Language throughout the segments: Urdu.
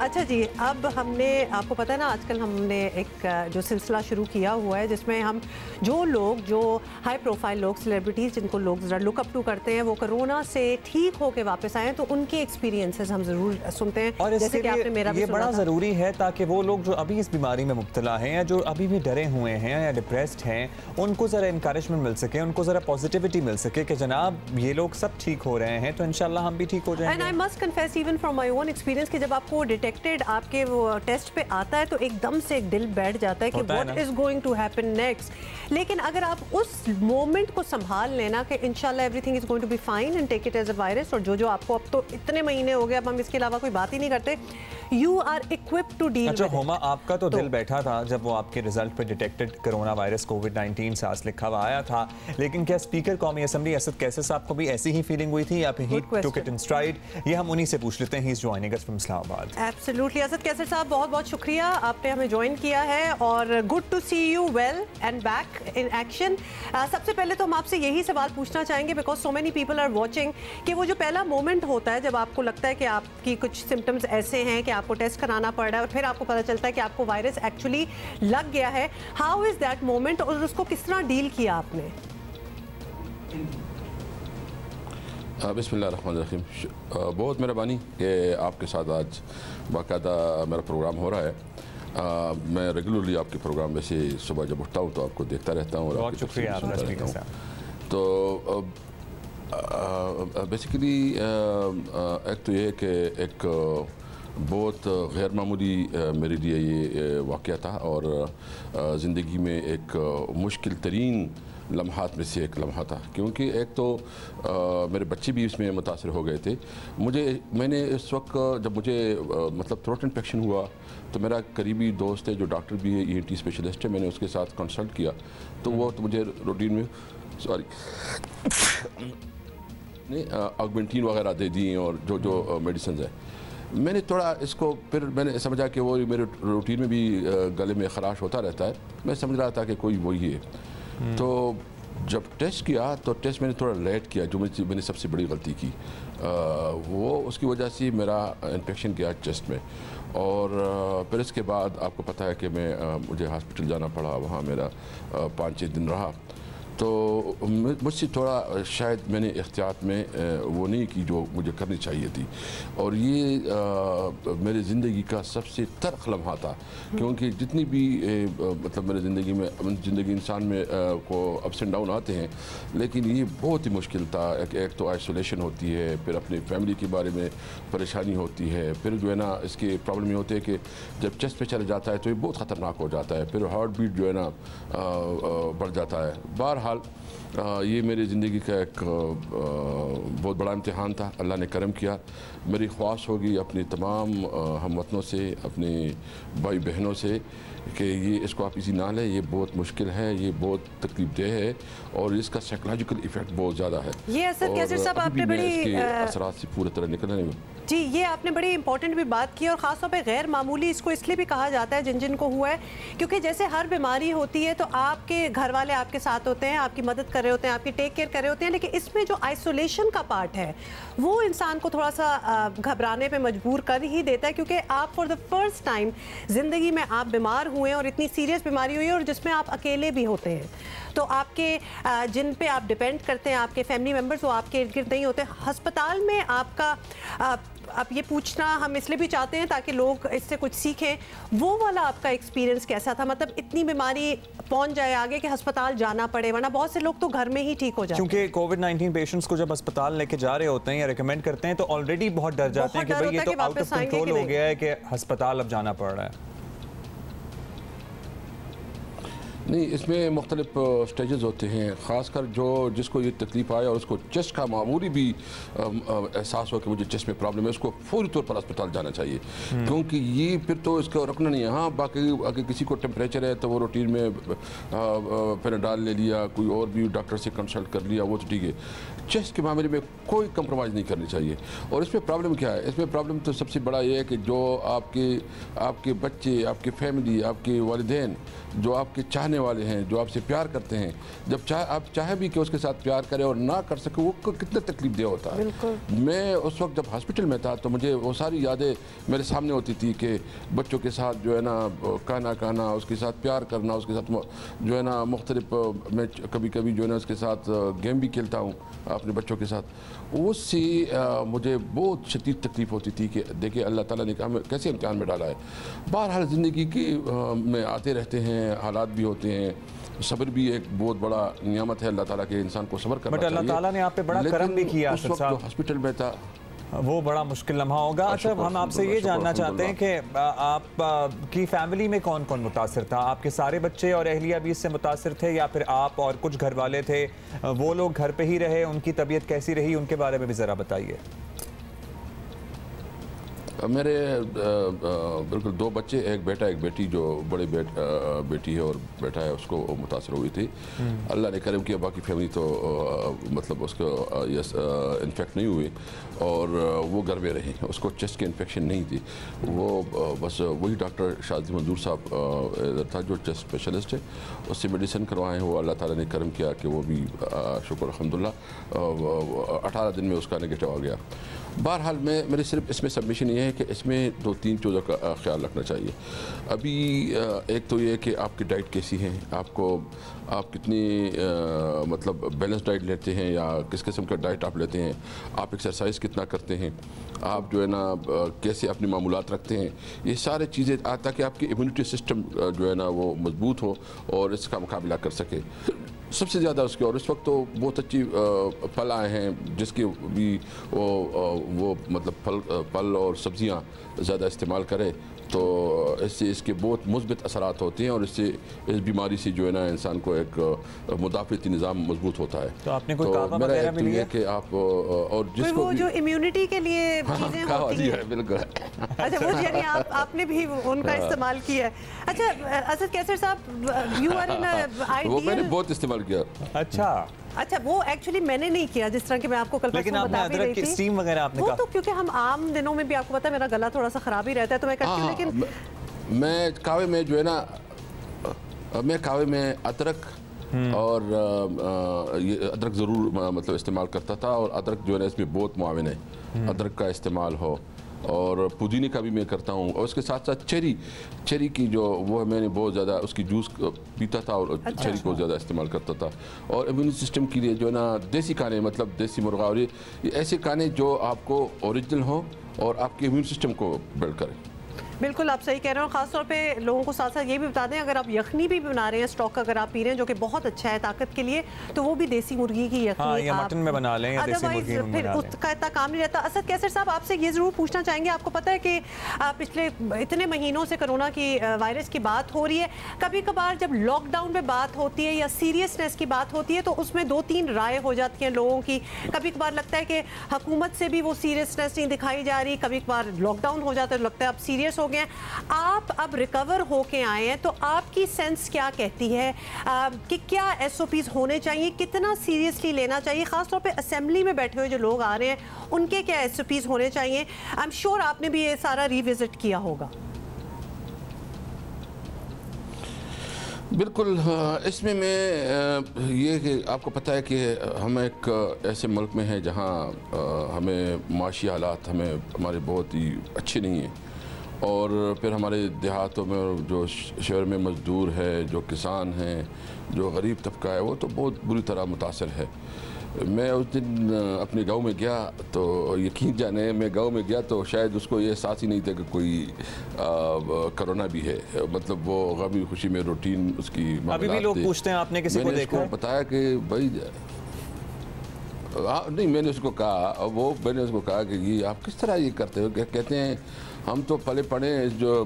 اچھا جی، اب ہم نے آپ کو پتہ ہے نا آج کل ہم نے ایک جو سلسلہ شروع کیا ہوا ہے جس میں ہم جو لوگ جو ہائی پروفائل لوگ سیلیبریٹیز جن کو لوگ ذرا لک اپ ٹو کرتے ہیں وہ کرونا سے ٹھیک ہو کے واپس آئے تو ان کے ایکسپیرینسز ہم ضرور سنتے ہیں. اور جیسے کہ آپ نے میرا بھی یہ سنا بڑا تھا. ضروری ہے تاکہ وہ لوگ جو ابھی اس بیماری میں مبتلا ہیں یا جو ابھی بھی ڈرے ہوئے ہیں یا ڈپریسڈ ہیں ان کو ذرا انکریجمنٹ مل سکے, ان کو ذرا پازیٹیوٹی مل سکے کہ جناب یہ لوگ سب ٹھیک ہو رہے ہیں تو انشاءاللہ ہم بھی ٹھیک ہو جائیں گے. And I must confess even from my own experience کہ جب آپ کو ڈیٹیکٹڈ آپ کے وہ ٹیسٹ پہ آتا ہے تو ایک دم سے ایک دل بیٹھ جاتا ہے کہ what is going to happen next. لیکن اگر آپ اس مومنٹ کو سنبھال لینا کہ انشاءاللہ everything is going to be fine and take it as a virus, اور جو آپ کو اب تو اتنے مہینے ہو گئے اب ہم اس کے علاوہ کوئی بات ہی نہیں کرتے, you are equipped to deal with it. اچھا ہوما, آپ کا تو دل بیٹھا تھا جب وہ آپ کے رزلٹ پہ ڈیٹیکٹڈ کرونا وائرس کووڈ-19 ساس لکھا ہوا آیا تھا, لیکن کیا اسپیکر قومی اسمبلی اسد کیسر صاحب کو بھی ایسی ہی فیلنگ ہوئی تھی یا پھر ہی ٹوک اٹ ان اسٹرائڈ؟ یہ ہم انہی سے پوچھ لیتے ہیں. ہی از جوائننگ اس فرام اسلام آباد. ایبسلیوٹلی اسد کیسر صاحب, بہت بہت شکریہ, آپ نے ہمیں جوائن کیا ہے اور good to see you well and back in action. سب سے پہلے تو ہم آپ سے یہی سوال پوچھنا چاہیں گے because so many people are watching کہ وہ جو پہلا مومنٹ ہوتا ہے جب آپ کو لگتا ہے کہ آپ کی کچھ سمٹمز ایسے ہیں کہ آپ کو ٹیسٹ کرانا پڑ رہا ہے اور پھر آپ کو پتہ چلتا ہے کہ آپ کو وائرس ایکچولی لگ گیا ہے, ہاؤ از دیٹ مومنٹ اور اس کو کس طرح ڈیل کیا آپ نے؟ بسم اللہ الرحمن الرحیم. بہت مہربانی کہ آپ کے ساتھ آج باقاعدہ میرا پروگرام ہو رہا ہے. میں ریگولرلی آپ کے پروگرام میں سے صبح جب اٹھتا ہوں تو آپ کو دیکھتا رہتا ہوں. بہت شکریہ آپ کا. تو بیسیکلی ایک تو یہ ہے کہ ایک بہت غیر معمولی میرے لیے یہ واقعہ تھا اور زندگی میں ایک مشکل ترین لمحات میں سے ایک لمحہ تھا, کیونکہ ایک تو میرے بچے بھی اس میں متاثر ہو گئے تھے. میں نے اس وقت جب مجھے مطلب تھروٹ انفیکشن ہوا تو میرا قریبی دوست ہے جو ڈاکٹر بھی ہے, ENT اسپیشلسٹ ہے, میں نے اس کے ساتھ کنسلٹ کیا تو وہ تو مجھے روٹین میں آگمنٹین وغیرہ دے دیں اور جو میڈیسنز ہیں. میں نے تھوڑا اس کو پھر میں نے سمجھا کہ وہ میرے روٹین میں بھی گلے میں خراش ہوتا رہتا ہے, میں سمجھ رہا تھا کہ کوئی وہی ہے. تو جب ٹیسٹ کیا تو ٹیسٹ میں نے تھوڑا لیٹ کیا, جو میں نے سب سے بڑی غلطی کی. وہ اس کی وجہ سے میرا انفیکشن گیا چیسٹ میں, اور پھر اس کے بعد آپ کو پتہ ہے کہ مجھے ہاسپٹل جانا پڑا, وہاں میرا 5-6 دن رہا. تو مجھ سے تھوڑا شاید میں نے احتیاط میں وہ نہیں کی جو مجھے کرنی چاہیے تھی, اور یہ میری زندگی کا سب سے تلخ لمحہ تھا. کیونکہ جتنی بھی مطلب میری زندگی انسان میں کو اپس اینڈ ڈاؤن آتے ہیں, لیکن یہ بہت ہی مشکل تھا. ایک تو آئسولیشن ہوتی ہے, پھر اپنی فیملی کے بارے میں پریشانی ہوتی ہے, پھر جو ہے نا اس کے پرابلم یہ ہوتے ہیں کہ جب چیسٹ پہ چلا جاتا ہے تو یہ بہت خطرناک ہو جاتا ہے, پھر ہارٹ بیٹ جو ہے نا بڑھ جاتا ہے. بہرحال یہ میری زندگی کا ایک بہت بڑا امتحان تھا. اللہ نے کرم کیا, میری خواہش ہوگی اپنی تمام ہم وطنوں سے, اپنے بھائی بہنوں سے کہ یہ اس کو آپ ایزی نہ لیں. یہ بہت مشکل ہے, یہ بہت تکلیف دہ ہے, اور اس کا سائیکولوجیکل ایفیکٹ بہت زیادہ ہے. یہ اسد کیسر صاحب آپ نے بڑی اس کے اثرات سے پورے طرح نکلنا نہیں. جی یہ آپ نے بڑی امپورٹنٹ بھی بات کی, اور خاص طور پہ غیر معمولی اس کو اس لیے بھی کہا جاتا ہے جن کو ہوا ہے کیونکہ جیسے ہر بیماری ہوتی ہے تو آپ کے گھر والے آپ کے ساتھ ہوتے ہیں, آپ کی مدد کر رہے ہوتے ہیں, آپ کی ٹیک کیئر کر رہے ہوتے ہیں, لیکن اس میں جو آئسولیشن کا پارٹ ہے وہ انسان کو تھوڑا سا گھبرانے پہ مجبور کر ہی دیتا ہے, کیونکہ آپ فار دا فرسٹ ٹائم زندگی میں آپ بیمار ہوئے ہیں اور اتنی سیریس بیماری ہوئی ہے اور جس میں آپ اکیلے بھی ہوتے ہیں. تو آپ کے جن پہ آپ ڈیپینڈ کرتے ہیں, آپ کے فیملی ممبرز, وہ آپ کے ارد گرد نہیں ہوتے. ہسپتال میں آپ کا آپ یہ پوچھنا ہم اس لیے بھی چاہتے ہیں تاکہ لوگ اس سے کچھ سیکھیں, وہ والا آپ کا ایکسپیرینس کیسا تھا؟ مطلب اتنی بیماری پہنچ جائے آگے کہ ہسپتال جانا پڑے, ورنہ بہت سے لوگ تو گھر میں ہی ٹھیک ہو جاتے ہیں. کیونکہ کووڈ-19 پیشنٹس کو جب ہسپتال لے کے جا رہے ہوتے ہیں یا ریکمینڈ کرتے ہیں تو آلریڈی بہت ڈر جاتے ہیں کہ بھئی یہ تو آؤٹ آف کنٹرول ہو گیا ہے کہ ہسپتال اب جانا پڑ رہا ہے. نہیں, اس میں مختلف سٹیجز ہوتے ہیں, خاص کر جس کو یہ تکلیف آئے اور اس کو چیسٹ کا معمولی بھی احساس ہو کہ مجھے چیسٹ میں پرابلم ہے, اس کو فوری طور پر اسپتال جانا چاہیے. کیونکہ یہ پھر تو اس کو رکنا نہیں ہے. ہاں باقی اگر کسی کو ٹیمپریچر ہے تو وہ روٹین میں پیناڈال لے لیا, کوئی اور بھی ڈاکٹر سے کنسلٹ کر لیا, وہ تو ٹھیک ہے. چیسٹ کے معاملے میں کوئی کمپرومائز نہیں کرنی چاہیے. اور اس میں پرابلم کیا ہے؟ اس میں پرابلم تو سب سے بڑا یہ ہے کہ جو آپ کے بچے, آپ کے فیملی, آپ کے والدین, جو آپ کے چاہنے چاہنے والے ہیں, جو آپ سے پیار کرتے ہیں, جب آپ چاہے بھی کہ اس کے ساتھ پیار کریں اور نہ کر سکے, وہ کتنا تکلیف دہ ہوتا ہے. میں اس وقت جب ہاسپٹل میں تھا تو مجھے وہ ساری یادیں میرے سامنے ہوتی تھی کہ بچوں کے ساتھ جو ہے نا کہنا, اس کے ساتھ پیار کرنا, اس کے ساتھ جو ہے نا مختلف, میں کبھی کبھی جو ہے نا اس کے ساتھ گیم بھی کھیلتا ہوں اپنے بچوں کے ساتھ. اس سے مجھے بہت شدید تکلیف ہوتی تھی کہ دیکھیں اللہ تعالیٰ نے ہمیں کیسے امتحان میں ڈالا ہے. بہرحال زندگی کی میں آتے رہتے ہیں, حالات بھی ہوتے ہیں, صبر بھی ایک بہت بڑا نعمت ہے اللہ تعالیٰ کے, انسان کو صبر کرنا چاہیے. بٹ اللہ تعالیٰ نے آپ پہ بڑا کرم بھی کیا. اس وقت جو ہاسپٹل میں تھا وہ بڑا مشکل لمحہ ہوگا. اچھا, ہم آپ سے یہ جاننا چاہتے ہیں کہ آپ کی فیملی میں کون کون متاثر تھا؟ آپ کے سارے بچے اور اہلیہ بھی اس سے متاثر تھے, یا پھر آپ اور کچھ گھر والے تھے, وہ لوگ گھر پہ ہی رہے, ان کی طبیعت کیسی رہی, ان کے بارے میں بھی ذرا بتائیے. میرے بالکل 2 بچے, ایک بیٹا ایک بیٹی. جو بڑے بیٹی ہے اور بیٹا ہے اس کو متاثر ہوئی تھی. اللہ نے کرم کیا, باقی فیملی تو مطلب اس کو انفیکٹ نہیں ہوئی اور وہ گھر میں رہی. اس کو چیسٹ کی انفیکشن نہیں تھی. وہ بس وہی ڈاکٹر شاذلی منظور صاحب ادھر تھا جو چیسٹ اسپیشلسٹ ہے, اس سے میڈیسن کروائے ہیں. وہ اللہ تعالیٰ نے کرم کیا کہ وہ بھی شکر الحمدللہ 18 دن میں اس کا نگیٹو آ گیا. بہرحال میرے صرف اس میں سبمیشن یہ ہے کہ اس میں 2-3 چیزوں کا خیال رکھنا چاہیے. ابھی ایک تو یہ کہ آپ کی ڈائٹ کیسی ہے, آپ کتنی مطلب بیلنس ڈائٹ لیتے ہیں یا کس قسم کا ڈائٹ آپ لیتے ہیں, آپ ایکسرسائز کتنا کرتے ہیں, آپ جو ہے نا کیسے اپنے معمولات رکھتے ہیں. یہ سارے چیزیں تاکہ آپ کی امیونٹی سسٹم جو ہے نا وہ مضبوط ہو اور اس کا مقابلہ کر سکے. سب سے زیادہ اس کے, اور اس وقت تو بہت اچھی پھل آئے ہیں جس کی بھی وہ مطلب پھل اور سبزیاں زیادہ استعمال کرے تو اس سے اس کے بہت مثبت اثرات ہوتے ہیں اور اس سے اس بیماری سے جو ہے نا انسان کو ایک مدافعتی نظام مضبوط ہوتا ہے. تو آپ نے کوئی کعبہ وغیرہ بھی لیا کہ آپ اور جس کو جو امیونٹی کے لیے چیزیں ہوتی ہیں بالکل. اچھا, وہ یعنی آپ نے بھی ان کا استعمال کیا ہے. اچھا اسد کیسر صاحب, یو آر ان آئیڈیل. وہ میں نے بہت استعمال کیا. اچھا, وہ ایکچولی میں نے نہیں کیا جس طرح کہ میں آپ کو کل لیکن آپ نے ادرک کی اسٹیم وغیرہ آپ نے کہا. وہ تو کیونکہ ہم عام دنوں میں بھی آپ کو پتا ہے میرا گلا تھوڑا سا خراب ہی رہتا ہے تو میں کرتی ہوں. لیکن میں کہوے میں جو ہے نا, میں کہوے میں ادرک اور یہ ادرک ضرور مطلب استعمال کرتا تھا, اور ادرک جو ہے نا اس میں بہت معاون ہے. ادرک کا استعمال ہو اور پودینے کا بھی میں کرتا ہوں, اور اس کے ساتھ ساتھ چیری کی جو وہ میں نے بہت زیادہ اس کی جوس پیتا تھا اور چیری کو زیادہ استعمال کرتا تھا. اور امیون سسٹم کے لیے جو ہے نا دیسی کھانے, مطلب دیسی مرغا اور یہ ایسے کھانے جو آپ کو اوریجنل ہوں اور آپ کے امیون سسٹم کو بلڈ کریں. بالکل آپ صحیح کہہ رہے ہیں, اور خاص طور پہ لوگوں کو ساتھ ساتھ یہ بھی بتا دیں اگر آپ یخنی بھی بنا رہے ہیں, اسٹاک اگر آپ پی رہے ہیں جو کہ بہت اچھا ہے طاقت کے لیے, تو وہ بھی دیسی مرغی کی یخنی یا مٹن میں بنا لیں یا دیسی مرغی میں بنا لیں, اس کا اتنا کام نہیں رہتا. اسد کیسر صاحب آپ سے یہ ضرور پوچھنا چاہیں گے, آپ کو پتہ ہے کہ پچھلے اتنے مہینوں سے کرونا کی وائرس کی بات ہو رہی ہے, کبھی کبھار جب لاک ڈاؤن پہ بات ہوتی ہے یا سیریسنس کی بات ہوتی ہے تو اس میں 2-3 رائے ہو جاتی ہیں لوگوں کی. کبھی کبھار لگتا ہے کہ حکومت سے بھی وہ سیریسنس نہیں دکھائی جا رہی, کبھی کبھار لاک ڈاؤن ہو جاتا ہے لگتا ہے اب سیریس ہو گئے ہیں. آپ اب ریکور ہو کے آئے ہیں تو آپ کی سینس کیا کہتی ہے کہ کیا ایس او پیز ہونے چاہیے, کتنا سیریسلی لینا چاہیے, خاص طور پہ اسمبلی میں بیٹھے ہوئے جو لوگ آ رہے ہیں ان کے کیا ایس او پیز ہونے چاہیے؟ آئی ایم شیور آپ نے بھی یہ سارا ریوزٹ کیا ہوگا. بالکل. اس میں یہ کہ آپ کو پتہ ہے کہ ہم ایک ایسے ملک میں ہیں جہاں ہمیں معاشی حالات ہمارے بہت ہی اچھے نہیں ہیں, اور پھر ہمارے دیہاتوں میں جو شہر میں مزدور ہے, جو کسان ہیں, جو غریب طبقہ ہے, وہ تو بہت بری طرح متاثر ہے. میں اس دن اپنے گاؤں میں گیا تو یقین جانے میں گاؤں میں گیا تو شاید اس کو یہ احساس ہی نہیں تھا کہ کوئی کرونا بھی ہے. مطلب وہ غمی خوشی میں روٹین اس کی معاملات ابھی بھی لوگ پوچھتے ہیں آپ نے کسی کو دیکھا ہے؟ میں نے اس کو بتایا کہ بھائی نہیں, میں نے اس کو کہا کہ یہ آپ کس طرح یہ کرتے ہو. کہتے ہیں ہم تو پلے پڑے ہیں جو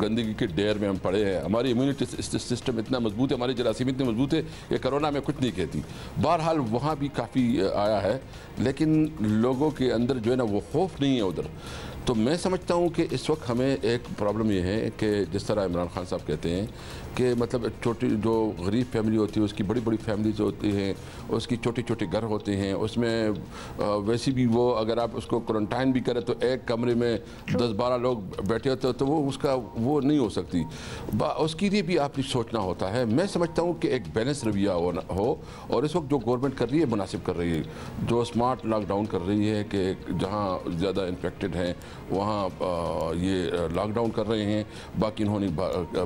گندگی کے ڈیر میں ہم پڑے ہیں, ہماری امیونٹی سسٹم اتنا مضبوط ہے, ہماری جراثیم اتنی مضبوط ہے کہ کرونا میں کچھ نہیں کہتی. بہرحال وہاں بھی کافی آیا ہے, لیکن لوگوں کے اندر جو ہے نا وہ خوف نہیں ہے ادھر. تو میں سمجھتا ہوں کہ اس وقت ہمیں ایک پرابلم یہ ہے کہ جس طرح عمران خان صاحب کہتے ہیں کہ مطلب چھوٹی جو غریب فیملی ہوتی ہے اس کی بڑی بڑی فیملیز ہوتی ہیں, اس کی چھوٹے چھوٹے گھر ہوتے ہیں, اس میں ویسی بھی وہ اگر آپ اس کو کوارنٹائن بھی کریں تو ایک کمرے میں 10-12 لوگ بیٹھے ہوتے ہیں, تو وہ اس کا وہ نہیں ہو سکتی. اس کے لیے بھی آپ نے سوچنا ہوتا ہے. میں سمجھتا ہوں کہ ایک بیلنس رویہ ہو, اور اس وقت جو گورنمنٹ کر رہی ہے مناسب کر رہی ہے, جو اسمارٹ لاک ڈاؤن کر رہی ہے کہ جہاں زیادہ انفیکٹڈ ہیں وہاں یہ لاک ڈاؤن کر رہے ہیں, باقی انہوں نے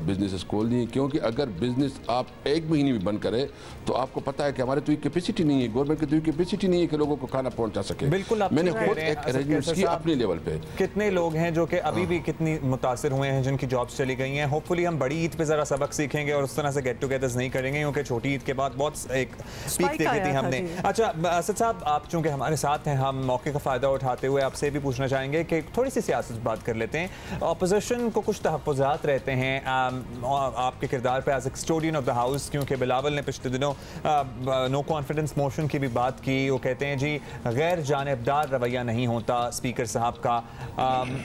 بزنسز کھول دی. کیونکہ اگر بزنس آپ ایک مہینے بھی بند کرے تو آپ کو پتہ ہے کہ ہمارے تو یہ کیپیسٹی نہیں ہے, گورنمنٹ کی تو یہ کیپیسٹی نہیں ہے کہ لوگوں کو کھانا پہنچا سکے. بالکل میں نے خود ایک ارینجمنٹس کی اپنے لیول پہ. کتنے لوگ ہیں جو کہ ابھی بھی کتنی متاثر ہوئے ہیں جن کی جابس چلی گئی ہیں. ہوپ فلی ہم بڑی عید پہ ذرا سبق سیکھیں گے اور اس طرح سے گیٹ ٹوگیدرز نہیں کریں گے, کیونکہ چھوٹی عید کے بعد بہت ایک پیک دیکھی تھی ہم نے. اچھا اسد صاحب, آپ چونکہ ہمارے ساتھ ہیں, ہم موقع کا فائدہ اٹھاتے ہوئے آپ سے بھی پوچھنا چاہیں گے کہ تھوڑی سی سیاست بات کر لیتے ہیں. اپوزیشن کو کچھ تحفظات رہتے ہیں آپ کے کردار پہ as custodian of the house, کیونکہ بلاول نے پچھلے دنوں نو کانفیڈنس موشن کی بھی بات کی. وہ کہتے ہیں جی غیر جانبدار رویہ نہیں ہوتا اسپیکر صاحب کا.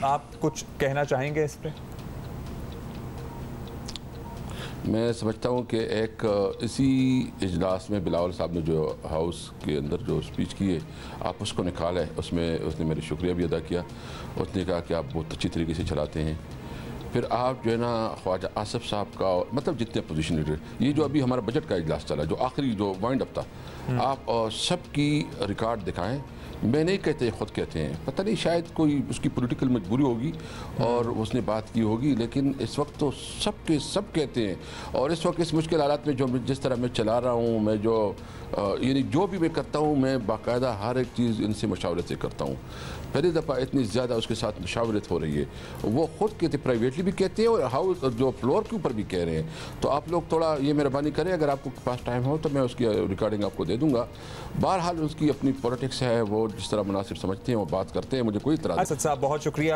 آپ کچھ کہنا چاہیں گے اس پہ؟ میں سمجھتا ہوں کہ ایک اسی اجلاس میں بلاول صاحب نے جو ہاؤس کے اندر جو اسپیچ کی ہے آپ اس کو نکالا ہے, اس میں اس نے میری شکریہ بھی ادا کیا. اس نے کہا کہ آپ بہت اچھی طریقے سے چلاتے ہیں. پھر آپ جو ہے نا خواجہ آصف صاحب کا مطلب جتنے اپوزیشن لیڈر, یہ جو ابھی ہمارا بجٹ کا اجلاس چلا جو آخری جو وائنڈ اپ تھا, آپ سب کی ریکارڈ دکھائیں. میں نہیں کہتے, خود کہتے ہیں, پتہ نہیں شاید کوئی اس کی پولیٹیکل مجبوری ہوگی اور اس نے بات کی ہوگی, لیکن اس وقت تو سب کے سب کہتے ہیں. اور اس وقت اس مشکل حالات میں جو جس طرح میں چلا رہا ہوں, میں جو یعنی جو بھی میں کرتا ہوں میں باقاعدہ ہر ایک چیز ان سے مشاورت سے کرتا ہوں. پہلی دفعہ اتنی زیادہ اس کے ساتھ مشاورت ہو رہی ہے. وہ خود کہتے پرائیویٹلی بھی کہتے ہیں اور ہاؤس جو فلور کے اوپر بھی کہہ رہے ہیں. تو آپ لوگ تھوڑا یہ مہربانی کریں, اگر آپ کو پاس ٹائم ہو تو میں اس کی ریکارڈنگ آپ کو دے دوں گا. بہرحال اس کی اپنی پولیٹکس ہے, وہ جس طرح مناسب سمجھتے ہیں وہ بات کرتے ہیں, مجھے کوئی اعتراض نہیں. اسد صاحب بہت شکریہ.